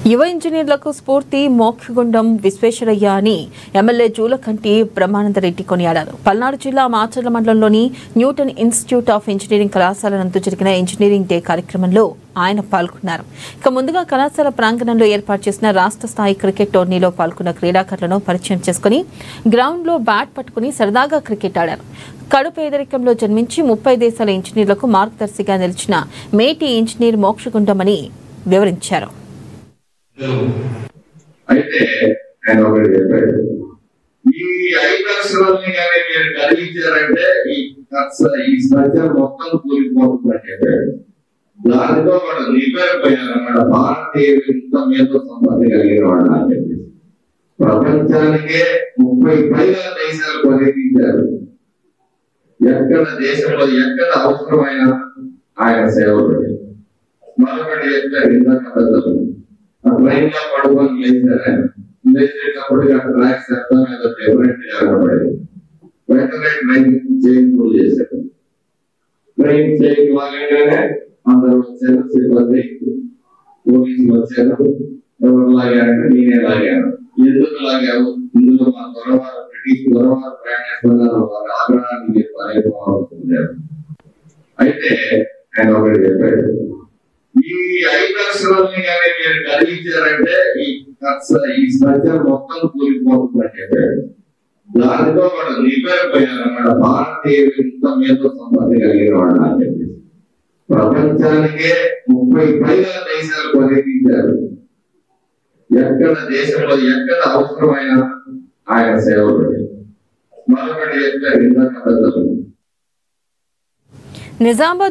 యువ ఇంజనీర్లకు స్ఫూర్తి మోక్షగుండం విశ్వేశ్వరయ్య అని ఎమ్మెల్యే జూలకంటి బ్రహ్మానందరెడ్డి కొనియాడారు. పల్నాడు జిల్లా మాచర్ల మండలంలోని న్యూటన్ ఇన్స్టిట్యూట్ ఆఫ్ ఇంజనీరింగ్ కళాశాల నందు జరిగిన ఇంజనీరింగ్ డే కార్యక్రమంలో ఆయన పాల్గొన్నారు. ఇక ముందుగా కళాశాల ప్రాంగణంలో ఏర్పాటు చేసిన రాష్ట్ర స్థాయి క్రికెట్ టోర్నీలో పాల్గొన్న క్రీడాకారులను పరిచయం చేసుకుని గ్రౌండ్లో బ్యాట్ పట్టుకుని సరదాగా క్రికెట్ ఆడారు. కడు పేదరికంలో జన్మించి 30 దేశాల ఇంజనీర్లకు మార్గదర్శిగా నిలిచిన మేటి ఇంజనీర్ మోక్షగుండం అని వివరించారు. అయితే ఆయన ఒకటి చెప్పాడు, ఈ 5 లక్షలని కానీ మీరు కలిగించారంటే ఈ స్ట్రక్చర్ మొత్తం కూలిపోతుందని చెప్పాడు. దానితో కూడా నిలిపోయారన్నమాట. భారతీయ మీద సంపత్తి కలిగిన వాడు అని చెప్పేసి ప్రపంచానికే 30 పైగా దేశాలు పరిగణించారు. ఎక్కడ దేశంలో ఎక్కడ అవసరమైన ఆయన సేవలు. మరొకటి చెప్పారు, ఇందాక పెద్దలు ట్రైన్ లో పడుకొని లేచేటప్పుడు ట్రాక్ శబ్దం ఏదో డిఫరెంట్ కనబడేది. వెంటనే ట్రైన్ చేంజ్ చేశారు. ట్రైన్ చేంజ్ లాగానే అందరూ వచ్చారు, సిబ్బంది పోలీసులు వచ్చారు. ఎవరు లాగారంటే నేనే లాగాను. ఎందుకు లాగావు? ఇందులో మా దొరవారు బ్రిటిష్ దొరవారు ప్రయాణిస్తున్నారు, వారి ఆగ్రహాన్ని మీరు పరిగణించారు. అయితే ఆయన ఒకటి చెప్పాడు, ఈ 5 లక్షలని కానీ మీరు కలిగించారంటే ఈ స్ట్రక్చర్ మొత్తం కూలిపోతుందని చెప్పాడు. దానితో కూడా నిలిపోయారన్నమాట. భారతీయ మీద సంపత్తి కలిగిన వాడు అని చెప్పేసి ప్రపంచానికే 30 పైగా దేశాలు పరిగణించారు. ఎక్కడ దేశంలో ఎక్కడ అవసరమైన ఆయన సేవలు. మరొకటి చెప్పారు, ఇందాక పెద్దలు నిజామాబాద్